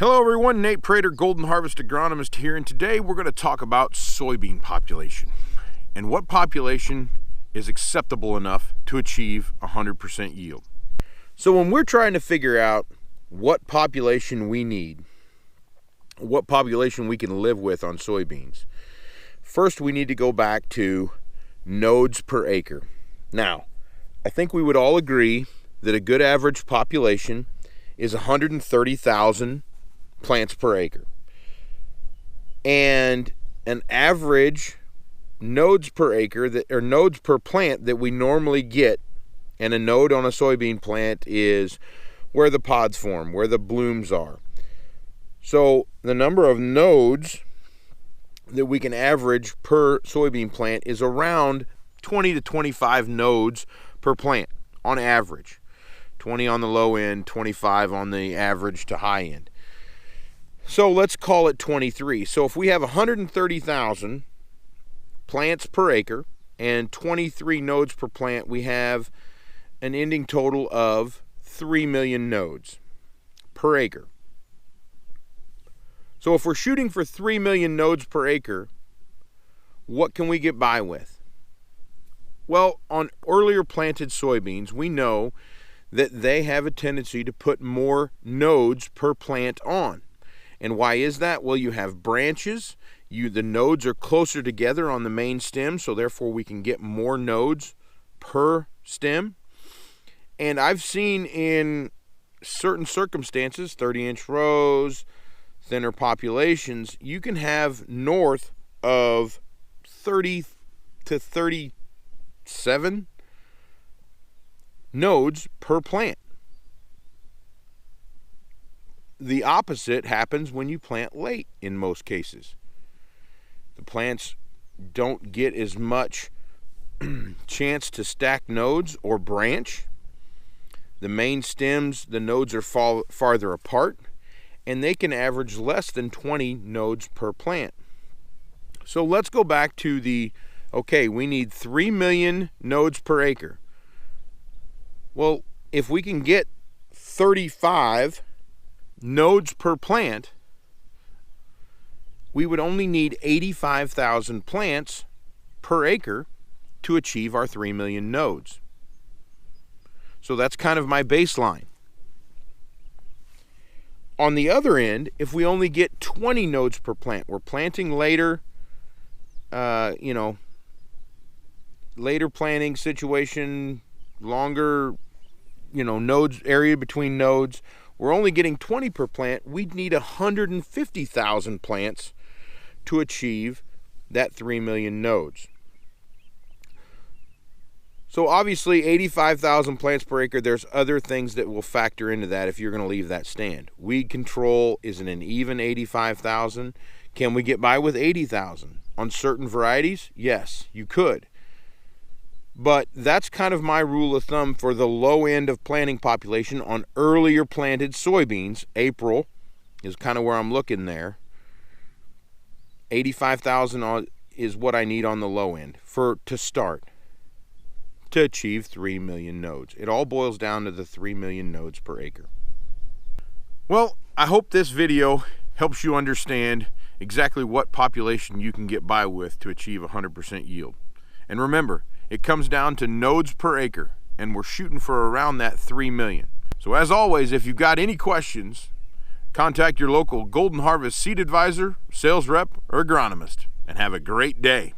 Hello everyone, Nate Prater, Golden Harvest Agronomist here, and today we're going to talk about soybean population and what population is acceptable enough to achieve 100% yield. So when we're trying to figure out what population we need, what population we can live with on soybeans, first we need to go back to nodes per acre. Now, I think we would all agree that a good average population is 130,000 plants per acre. And an average nodes per acre, or nodes per plant that we normally get, and a node on a soybean plant is where the pods form, where the blooms are. So the number of nodes that we can average per soybean plant is around 20 to 25 nodes per plant on average. 20 on the low end, 25 on the average to high end. So let's call it 23. So if we have 130,000 plants per acre and 23 nodes per plant, we have an ending total of 3 million nodes per acre. So if we're shooting for 3 million nodes per acre, what can we get by with? Well, on earlier planted soybeans, we know that they have a tendency to put more nodes per plant on. And why is that? Well, you have branches. The nodes are closer together on the main stem, so therefore we can get more nodes per stem. And I've seen in certain circumstances, 30-inch rows, thinner populations, you can have north of 30 to 37 nodes per plant. The opposite happens when you plant late in most cases. The plants don't get as much chance to stack nodes or branch. The main stems, the nodes are farther apart, and they can average less than 20 nodes per plant. So let's go back to we need 3 million nodes per acre. Well, if we can get 35 nodes per plant, we would only need 85,000 plants per acre to achieve our 3 million nodes. So that's kind of my baseline. On the other end, if we only get 20 nodes per plant, we're planting later, later planting situation, longer, nodes, area between nodes. We're only getting 20 per plant. We'd need 150,000 plants to achieve that 3 million nodes. So obviously 85,000 plants per acre, there's other things that will factor into that if you're going to leave that stand. Weed control isn't an even 85,000. Can we get by with 80,000? On certain varieties, yes, you could. But that's kind of my rule of thumb for the low end of planting population on earlier planted soybeans. April is kind of where I'm looking there. 85,000 is what I need on the low end to start to achieve 3 million nodes. It all boils down to the 3 million nodes per acre. Well, I hope this video helps you understand exactly what population you can get by with to achieve 100% yield. And remember, it comes down to nodes per acre, and we're shooting for around that 3 million. So as always, if you've got any questions, contact your local Golden Harvest seed advisor, sales rep, or agronomist, and have a great day.